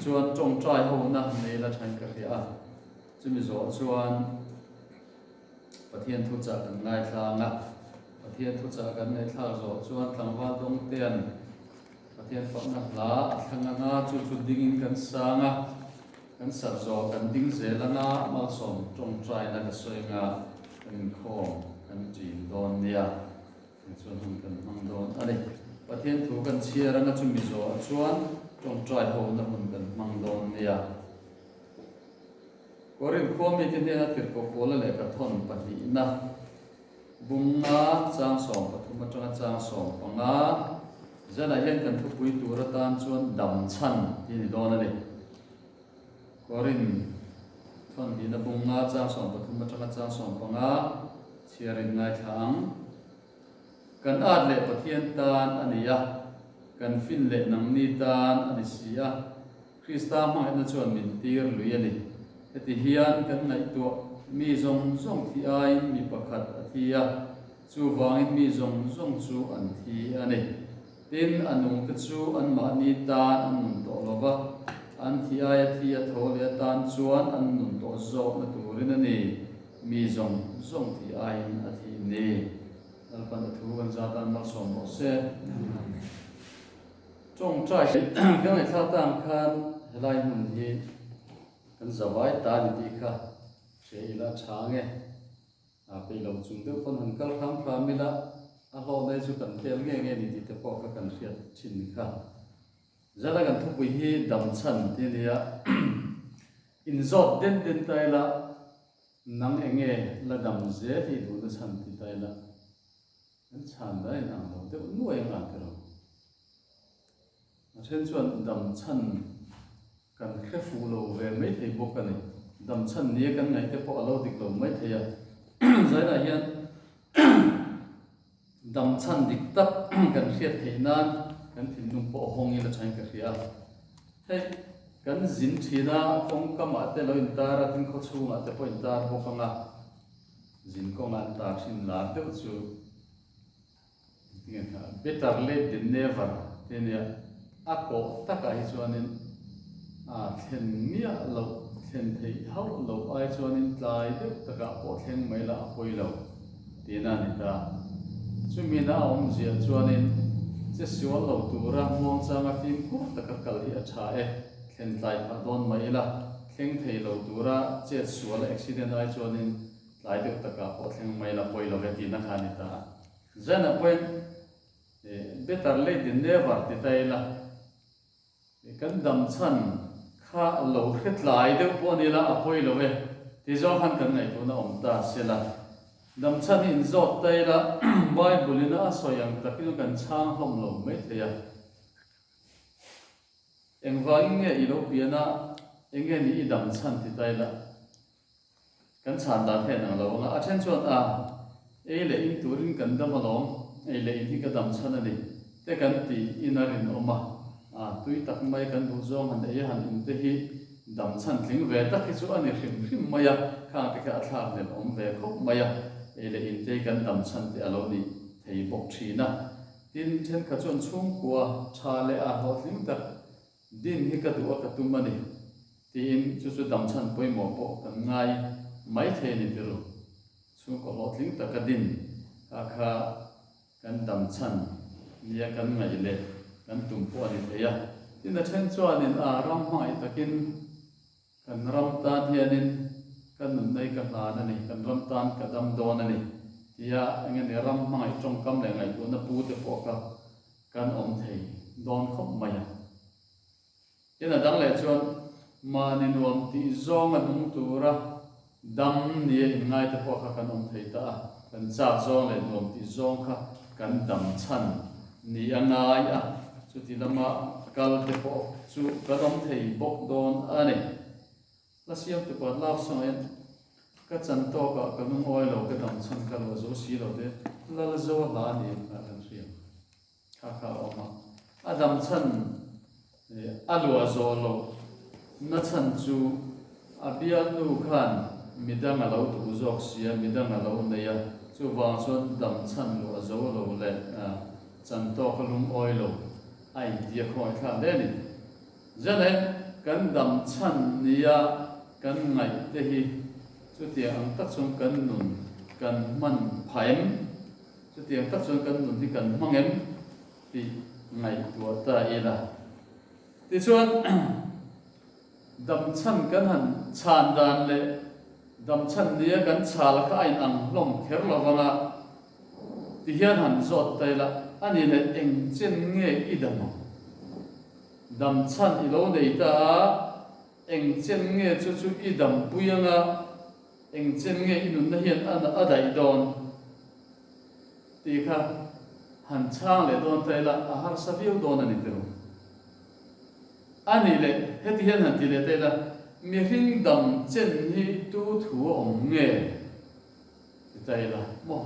chuan trong trai ho na nei la than ka ria chumi zo chuan pathian thu cha kan ngai thlanga pathian thu cha kan nei thla zo chuan tlangwa dong ten pathian fa na la thanga nga chu dingin kan sanga kan sa zo kan ding zelana mal som trong trai na ka soinga kan khom kan jin don nia chuan hun kan mang don ani pathian thu kan chiaranga chumi zo chuan trong trai ho na hun kan mang don nia korin khomi tin na tir ko kola le ka thon pati na bunga chang som pathuma tanga chang som panga zana hian kan thu pui tura tan chuan dam chan ti don ani korin thon di na bunga chang som pathuma tanga chang som panga chiarin ngai thang kan at le pathian tan ania kan fin le nang ni tan ani sia Krista ma na chuan min tir lui ani heti hian kan ngai tu mi zong thi ai mi pakhat athia chu wangin mi zong chu an thi ani tin anung te chu an ma ni tan an nun to lova an thi ai athia thole tan chuan an nun to zo na turin ani mi zong thi ai athi ni alpan thu kan za tan ma som mo se trong trai kan ngai thla tang khan helai mun hi kan zawai ta ni ti kha sheila change a pe lo chung te pon han kal kham phamila a ho dai chu kan tel nge ni ti te po ka kan riat chin kha zala kan thu pui hi dam chan ti nia in zot den tai la nang enge la dam ze ti du na chan ti tai la an chan dai nang lo te nu ai nga te ro a chen chuan dam chan kan khe fu lo ve mai thei bok ani dam chan ni kan ngai te po alo dik lo mai theya zaina hian dam chan dik tak kan khiat theinan kan thin nung po hong ila chain ka ria hei kan zin thina phong kama te lo in tara tin kho chunga te po in tar bokanga zin ko ngan ta thin la te chu tinga better late than never tenia ako taka hi chuanin thlen mia lo thlen thei hau lo ai chuanin tlai de taka po thlen mai la poi lo tina ni ta chumina om zia chuanin che siwal lo tura mong changa film ku taka kal hi a tha e thlen tlai pa don mai la thleng thei lo tura che siwal accident ai chuanin tlai de taka po thlen mai la poi lo ve tina khani ta zana point better late than never ti tai la kan dam chan kha lo khet lai de poni la apoi lo ve ti zo khan kan ngai tu na om ta sela dam chan in zot tai la bible ina soyang takin kan chang hom lo mai theya engwa inge ilo piana enge ni dam chan ti tai la kan chan dan he nang lo nga achen chuan e le in turin kan dam along e le in ka dam chan ani te kan ti inarin oma tui tak mai kan du zong han ei han in te hi dam chan thling ve tak hi chu ani hrim maya khang te ka thlar le om ve khop maya e le in te kan dam chan te alo ni thei bok thina tin chen kha chon chung kwa tha le a ho thling tak din hi ka du ka tu mani tin chu dam chan poi mo po kan ngai mai the ni tiru chu ko ho thling tak ka din kha kan dam chan nia kan ngai le kan tum po ani theya tin a chen chuanin ram mai takin kan ram ta hianin kan nun nei ka hlan ani kan ram tan ka dam don ani tia angeni ram mai trong kam le ngai tu na pu te po ka kan om thei don khop mai tin a dang le chuan mani nuam ti zong anung tura dam ni ngai te po ka kan om thei ta kan cha zong le nuam ti zong kha kan dam chan ni angai chu ti lama kal te po chu kadom thei bok don ani la siam te pa laf sangen ka chan to ka kanung oi lo ka dam chan kal wa zo si lo te la la zo la ni ka kan siam kha oma adam chan alwa zo lo na chan chu abia nu khan midang alo tu zok sia midang alo neya chu wang chon dam chan lo zo lo le chan to kalung oi lo ai dia khoi kha le ni zane kan dam chan nia kan ngai te hi chu tiang ang tak chung kan nun kan man phaim chu tiang tak chung kan nun hi kan mangem ti ngai tua ta ila ti chuan dam chan kan han chan dan le dam chan nia kan chal kha ain ang lom kher lawanga ti hian han zot taila ani le eng chen nge idam dam chan i lo nei ta eng chen nge chu chu idam puyanga eng chen nge inun na hian an adai don ti kha han chang le don taila a har saviu don ani tero ani le heti hian han ti le taila mi hring dam chen hi tu thu om nge ti taila mo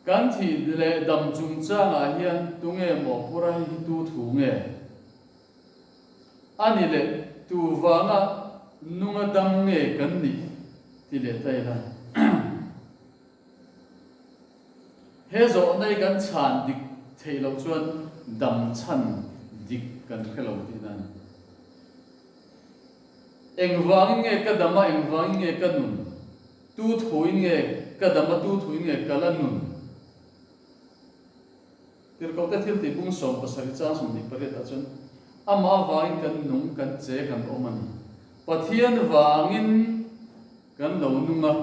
kan thi le dam chung chang a hian tu nge mo pura hi tu thu nge ani le tu wanga nunga dam nge kan ni ti le taila he zo nei kan chan dik theilo chuan dam chan dik kan khelo ti nan engwang nge ka dama engwang nge ka nun tu thui nge ka dama tu thui nge ka lan nun tir ko ta thil ti bung som pasari cha som dik pare ta chun ama wang kan nung kan che kan omani pathian wangin kan lo nunga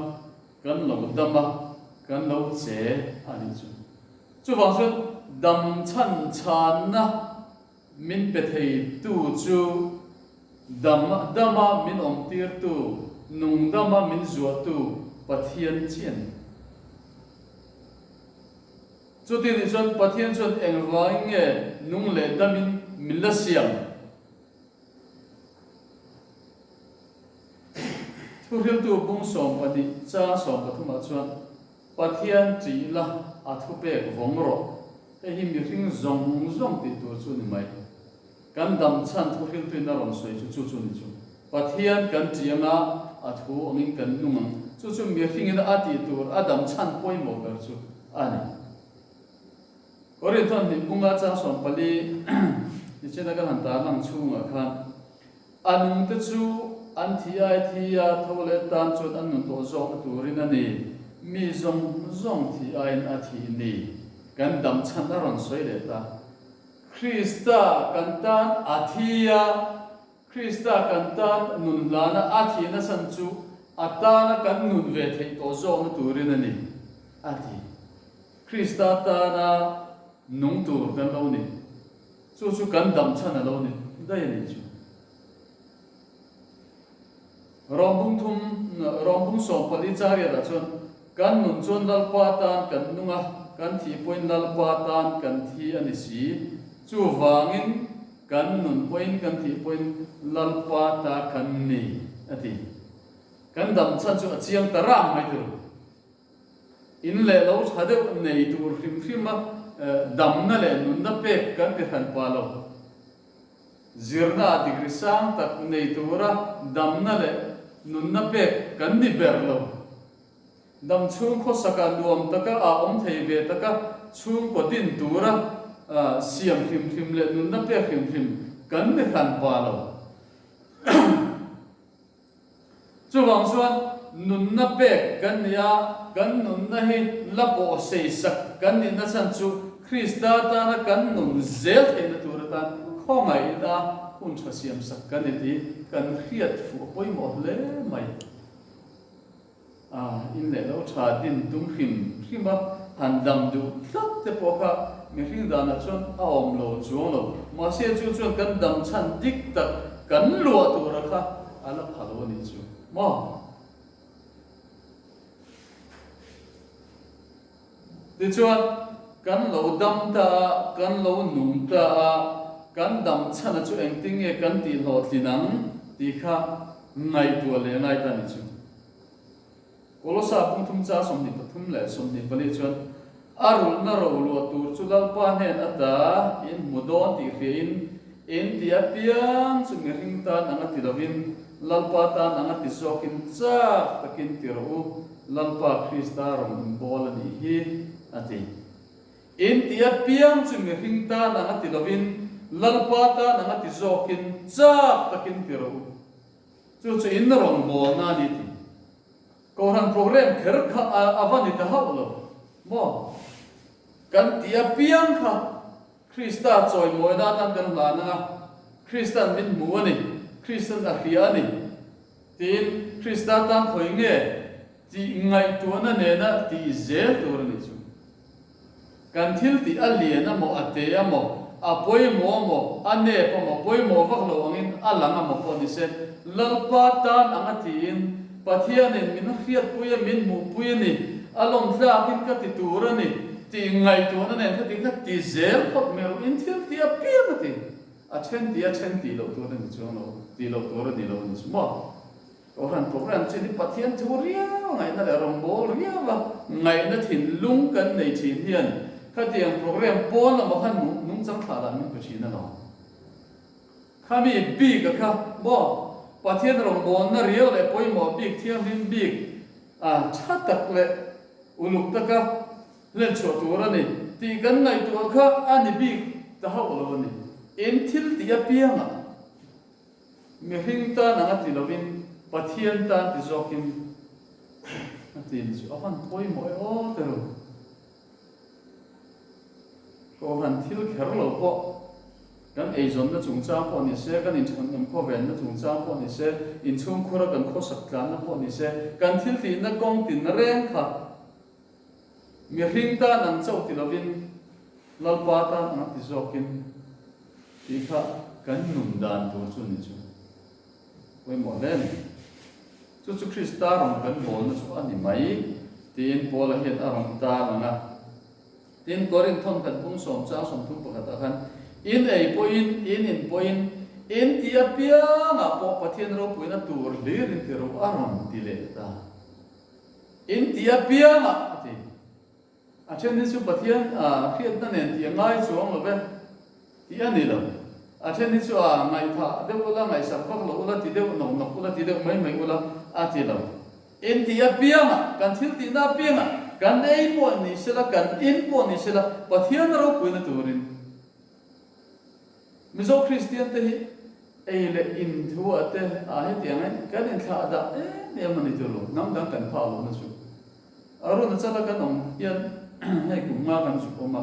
kan lo dama kan lo che ani chu wang chuan dam chan chan na min pe thei tu chu dama min om tir tu nung dama min zua tu pathian chian chu ti ni chuan pathian chuan engwai nge nung le damin min la siam thu hil tu bung som pani cha som pathuma chuan pathian chi la a thu pe vong ro e hi mi ring zong zong ti tu chu ni mai kan dam chan thu hil tu na ron soi chu chu ni chu pathian kan chianga a thu angin kan nung chu chu mi ring in a ti tur adam chan poi mo ber chu ani ori thon ni bunga cha som pali ni chena kan han ta lang chunga khan anung te chu an thi ai thi a thole tan chu an nun to zo turin ani mi zong zong thi ai a thi ni kan dam chan a ron soi le ta Krista kan tan a thia Krista kan tan nun lana a thi na san chu atana kan nun ve thei to zo turin ani a thi Krista ta na nung tur kan lo ni chu chu kan dam chan a lo ni dai ni chu rombung som pali chari ra chon kan nun chon dal pa tan kan nunga kan thi point dal pa tan kan thi ani si chu wangin kan nun point kan thi point lal pa ta kan ni ati kan dam chan chu achiang taram mai tur in le lo thade nei tur hrim hrim dam na le nun na pe kan pe khan pa lo zirna digri sang tak nei tura dam na le nun na pe kan ni ber lo dam chung kho saka nuam taka a om thei ve taka chung ko tin tura siam hrim hrim le nun na pe hrim hrim kan ni khan pa lo chu wang chuan nun na pe kan ya kan nun na hi lapo sei sak kan ni na chan chu Krista ta na kan nun zel thei na tura ta khongai da un tha siam sak kan ti kan khiat fu poi mo le mai in le lo tha din tum hrim ba han dam du thak te po kha mi hring da na chon a om lo chuang lo ma se chu chuan kan dam chan dik tak kan lo tu ra kha ala phalo ni chu mo ti chuan kan lo dam ta kan lo nung ta kan dam chan chu eng ting e kan ti lo tinang ti kha ngai tu le ngai ta ni chu kolosa pung thum cha som ni pathum le som ni pali chuan arul na ro lo tur chu dal pa hen ata in mudon ti rein in ti apiang chu mi ring ta nanga ti lovin lalpa ta nanga ti sokin cha takin ti ro lalpa Krista rom bol ni hi ati in ti apiang chu mi ring ta nanga ti lovin lalpata nanga ti zokin chak takin tiro chu in rong bol na ni ti ko ran program kher kha avani ta hawlo mo kan tia piang kha Krista choi moi na tan kan la na Christian min mu ani Christian a hria ni tin Krista tan khoi nge ti ngai tu na ne na ti zel tur ni chu kan thil ti aliena mo ate mo apoi mo ane po mo poi mo vak lo angin alanga mo po ni se lalpa tan angatin pathian in min khiat puya min mu puya ni along tla kin ka ti tur ni ti ngai tu na ne ti ka ti zel khot me in thil ti a pia ma ti a chen ti lo tur ni chu no ti lo tur ni lo ni mo orang program jadi pathian turia ngai na le rong bol ria ba ngai na thin lung kan nei thin hian kha tiang program pon la ma khan nung chang tha la min pachina no khami bi ka kha bo pathian rong bol na riel le poi mo bi thiam rin bi a cha tak le uluk ta ka len cho tu ra ni ti kan ngai tu kha ani bi ta ha lo ni en thil ti a pianga me hing ta na ti lovin pathian tan ti zokin atin chu ahan poi mo o tero ko han thil kher lo po kan ei zon na chung cha po ni se kan in chon nam ko ven na chung cha po ni se in chung khura kan kho sak tlan na po ni se kan thil ti na kong tin na reng kha mi hring ta nang chau ti lovin lalpa ta na ti zokin ti kha kan num dan tu chu ni chu poi mo len chu Krista rong kan bol na chu ani mai tin pol a het arong ta na tin korin thon kan bung som cha som thu pakhat a khan in ei point in point in tia pia nga po pathian ro puina tur lir in tiro arong ti le ta in tia pia nga ati a chen ni chu pathian a khiat na nen ti ngai chuang lo ve ti ani lo a chen ni chu a ngai tha de ula ngai sak phak lo ula ti de no no ula ti de mai ula ati lo in ti a pianga kan thil ti na pianga kan ei po ni sela kan in po ni sela pathian ro puina turin mizo Christian te hi ei le in thu ate a he ti ngai kan in tha da ne mani tu lo nam dang kan pha lo na chu aro na chala kan ong yan hei ku nga kan chu ko ma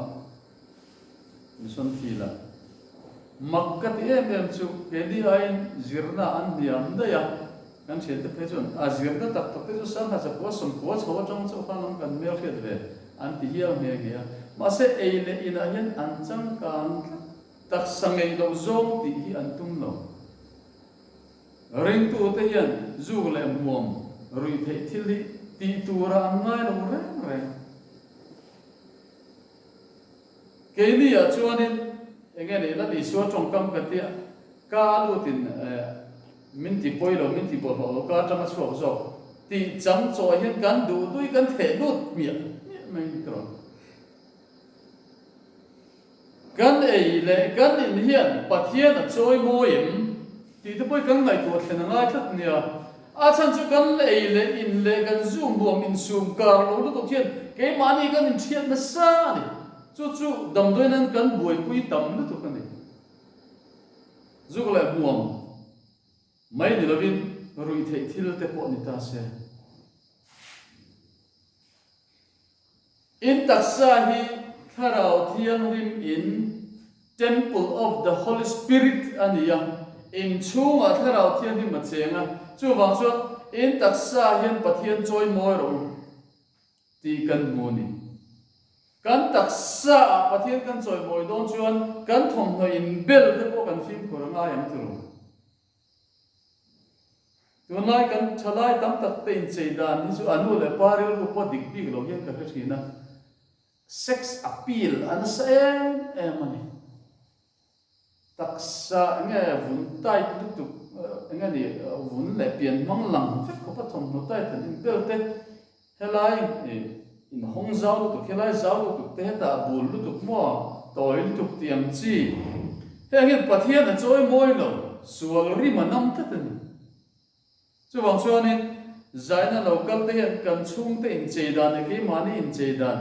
mison thi la makkat em chu pedi ain zirna an diam da ya kan chen te pechon a zirna tak tak te sa na sa ko som ko chaw chong chaw khan long kan mel khet ve an ti hiam me ge ma se ei le ina hian an chang kan tak sangai lo zong ti hi an tum lo ring tu te hian zu le muam rui the thili ti tura ngai lo reng ke ni a chuanin engene la li so chong kam ka tia ka lu tin min ti poi lo min ti bo lo ka tama so zo ti cham cho hian kan du tui kan the lut mi mai tro kan ei le kan in hian pathian a choi moim ti te poi kan ngai tu thlen ngai that nia a chan chu kan ei le in le kan zoom bo min zoom kar lo to khian ke mani kan in thian na sa ni chu dam doi nan kan buai pui tam na tu kan ni zuk la buam mai ni lovin rui thei thil te po ni ta se in taksa hi tharau thiang rim in temple of the Holy Spirit ania in chunga tharau thiang hi ma chenga chu wang chuan in taksa hian pathian choi moi ro ti kan mu ni kan taksa pathian kan choi moi don chuan kan thom no in bel te po kan phim khuranga yam tu tunai kan chalai tam tak te in cheidan ni chu anu le paril ko po dik big lo hian ka thina sex appeal an sa mani taksa nge vun tai tu nge ni vun le pian mang lang fe ko pa thom no tai tan in bel te helai in hong zau tu helai zau tu te ta bul tu mo toi tu tiam chi he nge pathian a choi moi lo sual ri manam ta tan chu wang chuanin zaina local te hian kan chung te in cheidan ke mani in cheidan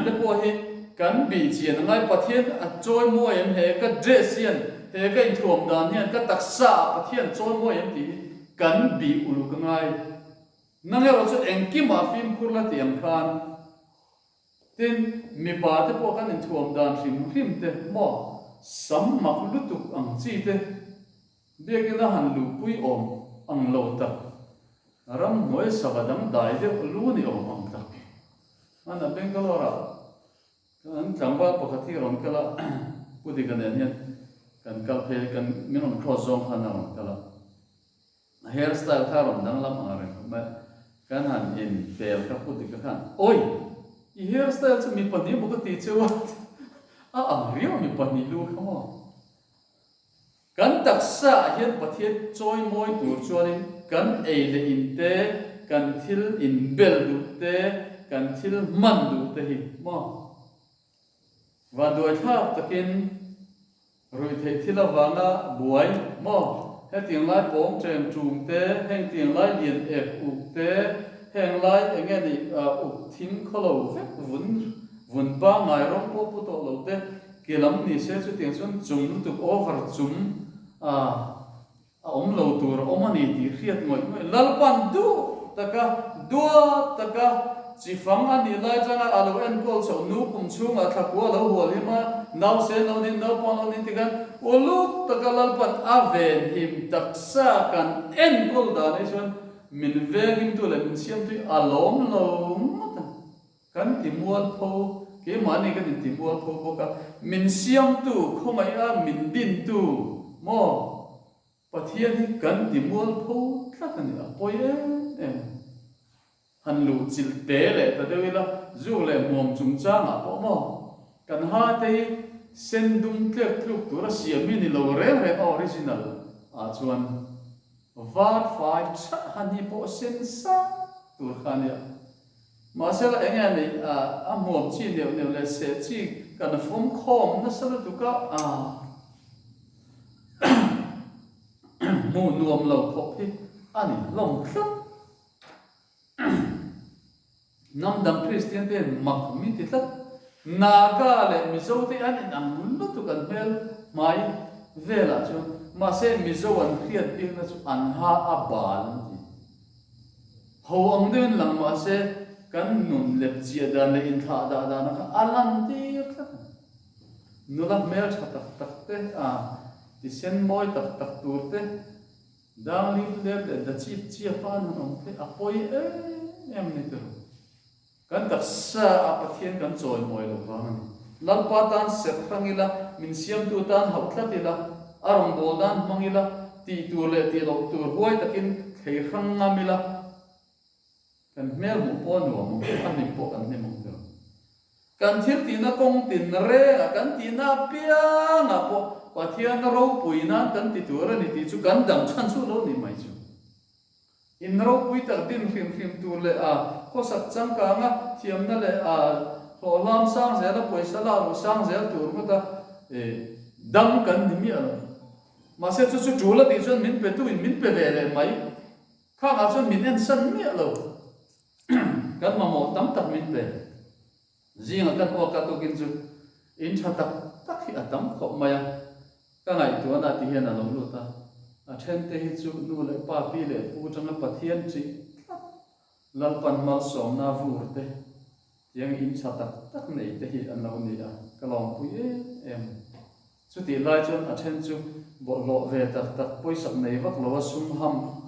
te po hi kan bi chian ngai pathian a choi mo em he ka dress hian he ka in thuam dan hian ka taksa pathian choi mo em ti kan bi ulu ka ngai nang ero chu engki ma film khurla tiam khan tin mi pa te po kan in thuam dan hrim te mo sam mak lutuk ang chi te biakina han lu pui om ang lo tak ram noi sabadam dai de lu ni om ang tak ana bengalora kan jangba pakati ron kala pudi kan hian kan kalphe kan minon cross zone khana ron kala hairstyle kha ron dang lam are ma kan han in pel ka pudi ka khan oi I hairstyle chu mi pani bu ka ti chewa ang rio mi pani lu khamo kan taksa hian pathian choi moi tur chuanin kan eile in te kan thil in bel du te kan thil man du te hi mo và đôi tháp takin rồi thấy thila vanga buai mo he tiếng lai bóng trên trùng te heng tiếng lai liền ep uk te heng lai anh ni uk thím kholo vek vun ba ngai rong po pu to lo te kilam ni se chu tiếng chuan chung tu over chung om lo tur om ani ti khiat ngoi lalpan du taka chỉ phẳng anh đi lại cho nó alo en call so nu kum chung a thak wa lo hol hima now se no din no pon no din tigan olu takalal pan aven him taksa kan en call da ne son min vegim tu le min siam tu alom lo kan timual pho ke mani kan timual pho ko ka min siam tu khomai a min din tu mo pathian kan timual pho tlakan a poye han lu chil te le ta dewila zu le mom chung chang a po mo kan ha te sen dum tlek tluk tur siam ni lo re original a chuan var fai cha han hi po sen sa tur khan ya ma se la enga ni a mom chi ne le se chi kan fom khom na sa tu ka mu nuam lo khop hi ani long khap nam dam Christian te mak mi ti tlat naga le mizo te an am lu tu kan bel mai vela chu ma se mizo an khiat ping na chu an ha a bal ti ho ang den lang ma se kan nun lep chia dan le in tha da na ka alan ti tlat nu la mel tak tak te ti sen moi tak tur te dang li le da chi chi pa na ong te a poi em ni tu kan taksa apathian kan choi moi lo wang lalpa tan set khangila min siam tu tan hautlatila arong bol dan mangila ti tu le ti lo tur huai takin thei khang ngamila kan mel mu pon wa mu an ni po kan ni mu kan thil ti na kong tin re kan ti na pia na po pathian ro puina kan ti tur ni ti chu kan dam chan chu lo ni mai chu in ro pui tak din khim tu le ko sak chang ka nga thiam na le ho lam sang ze la poisa la ru sang ze tur ma ta dam kan ni mi ala ma se chu chu la ti chon min pe tu in min pe ve le mai kha ga chon min en san mi ala kan ma mo tam tak min pe zinga kan ho ka to kin chu in tha tak hi atam kho ma ya ka ngai tu na ti hian a lom lu ta a then te hi chu nu le pa pi le pu chang la pathian chi lalpan mal som na vur te yang in cha tak nei te hi an lo ni a ka long pui em chu ti lai chon a then chu bo lo ve tak poi sak nei vak lo sum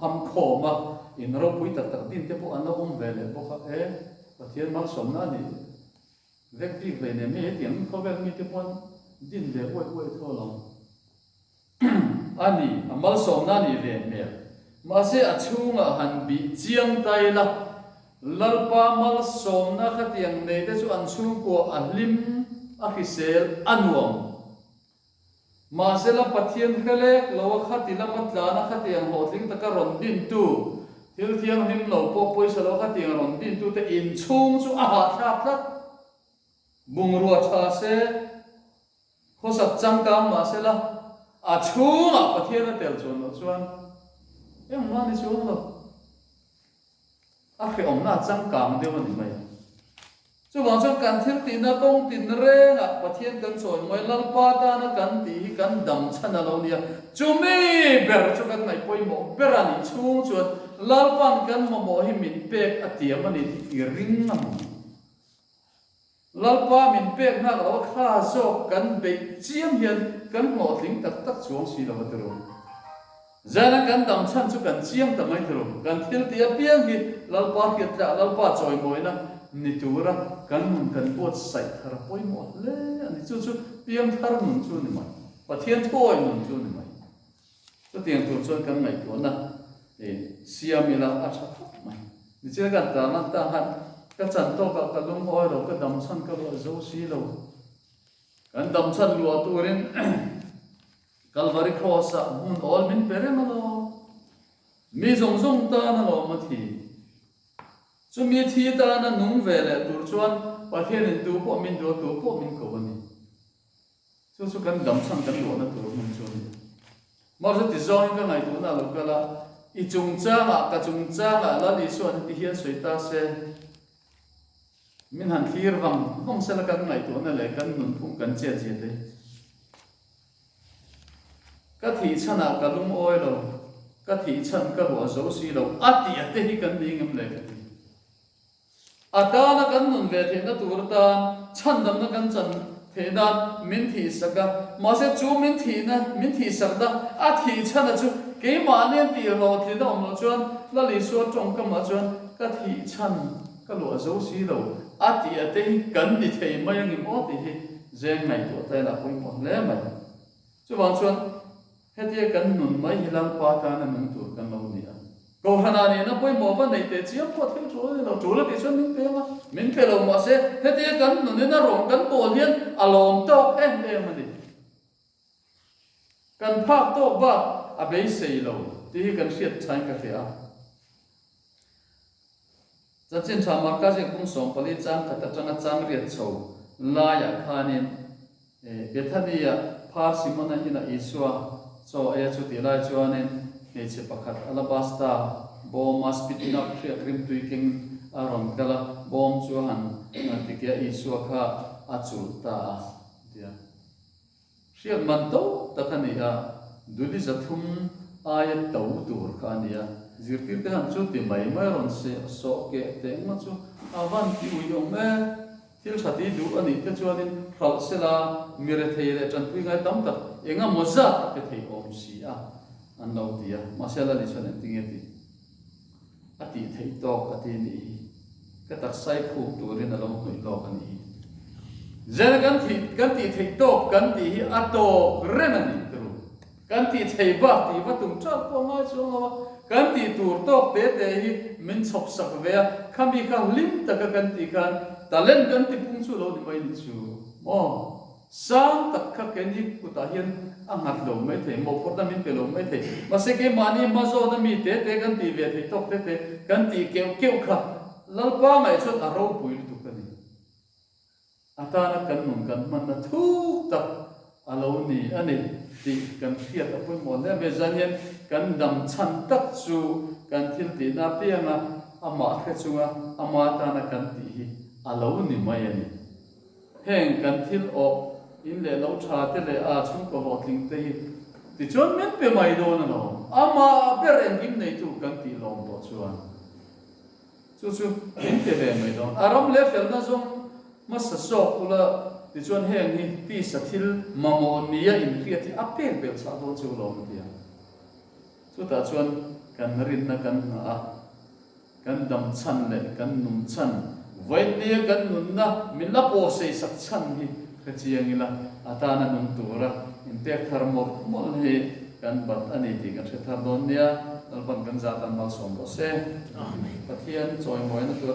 ham kho ma in ro pui tak din te po an lo ve le bo kha pathian mal som na ni vek ti ve ne me tiang ko ve mi te pon din ve woi tho lo ani amal som na ni ve me ma se achunga han bi chiang tai la lalpa mal som na khatiang nei te chu an chung ko ahlim a khisel anuam ma se la pathian khalek lo khatila matla na khatiang ho tling taka ron din tu thil thiang him lo po poisa lo khatiang ron din tu te in chung chu a ha thlat bung ruwa tha se khosak changkang ma se la achunga pathian tel chon lo chuan em ma ni chung lo a khi om na changkang de ni mai chu wang chuan kan thil ti na kong tin renga pathian kan chon moi lalpa ta na kan ti hi kan dam chana lo nia chu mi ber chu kan ngai poimo berani chung chuan lalpan kan mo hi min pek atiam ani ti ring am lalpa min pek na lo kha so kan be chiam hian kan mo thling tak tak chuang si lo tero zana kan dam chan chu kan chiam tamai tero kan thil ti a piang hi lalpa hi tra lalpa choi moi na ni tura kan bot sai thar poi mo le ani chu piang thar nun chu ni mai pathian thoi nun chu ni mai chu tiang tu chuan kan ngai to na siamila a tha mai ni che kan ta na ta han ka chan to ka lung oi ro ka dam chan ka lo zo si lo kan dam chan lo turin Calvary cross a mun all min perem lo mi zong zong ta na lo ma thi chu mi thi ta na nung ve le tur chuan pathian in tu po min do tu po min ko ni chu kan dam chan kan lo na tur mun chu ni ma zo ti zong ka ngai tu na lo ka la I chung cha ka chung cha la li so ti hian soi ta se min han thir wang hong sala kan ngai to na le kan nun phung kan che che te ka thi chana ka lum oi lo ka thi chan ka ro zo si lo ati ate hi kan ding am le ti ata na kan nun ve the na tur ta chan dam na kan chan the na min thi saka ma se chu min thi sak da a thi chana chu ke ma ne ti lo thi da om lo chuan la li so tong ka ma chuan ka thi chan ka lo zo si lo ati ate hi kan di thei mai ngi mo ti hi zeng ngai to tai la poi mo le mai chu wang chuan hetia kan nun mai hilang pa ta na nung tur kan lo ni a ko hana ni na poi mo ba nei te chiam ko thil chu lo chu la ti chuan min pe lo mo se hetia kan nun na rong kan bol hian alom to em ma ni kan phak to ba a be sei lo ti hi kan hriat thain ka thea cha chen tha mar ka je kung som pali chang khata changa chang riat chho la ya khanin bethania phar simana ina iswa so e chu ti lai chuanin ne che pakhat alabasta bom aspitina khria krim tuiking aron kala bom chuan na tikia iswa kha achul ta dia hriat man to takhania duli zathum ayat tau tur khania zirtir te han chu ti mai ron se so ke te ma chu avan ti uyong me til thati du ani te chuanin khal sela mire thei le chan pui ngai tam tak enga moza ke thei om si a an lo dia masela li chuan tinge ti ati thei to ati ni ka tak sai phu turin alo hoi lo ani zera kan ti thei to kan ti hi ato renani tru kan ti thei ba ti va tum cha po ma chu ma kan ti tur tok te hi min chop sak ve khami ka lim ta ka kan ti kan talent kan ti pung chu lo ni mai ni chu mo sang tak kha ken hi ku ta hian angat lo mai the mo por da min pe lo mai the ma se ke mani ma zo da mi te kan ti ve the tok te kan ti keu kha lal pa mai chu a ro pui tu ka ni ata na kan nun kan man na thuk tak alo ni ani ti kan phiat a pui mo le me zan hian kan dam chan tak chu kan thil ti na pianga ama kha chunga ama ta na kan ti hi alo ni mai ani heng kan thil o in le lo tha te le a chung ko ho tling te hi ti chon men pe mai do na no ama ber en gim nei tu kan ti lom to chuan chu in te le mai do aram le fel na zong ma sa so kula ti chon heng hi pi sa thil mamon nia in ria ti apel bel sa do chu lom tia chu ta chuan kan rin na kan a kan dam chan le kan num chan vai nia kan nun na min la po sei sak chan hi ka chiang ila ata na nung tura in tek thar mo mol he kan bat ani ti kan thar don nia alban kan za tan mal som lo se amen pathian choi moi na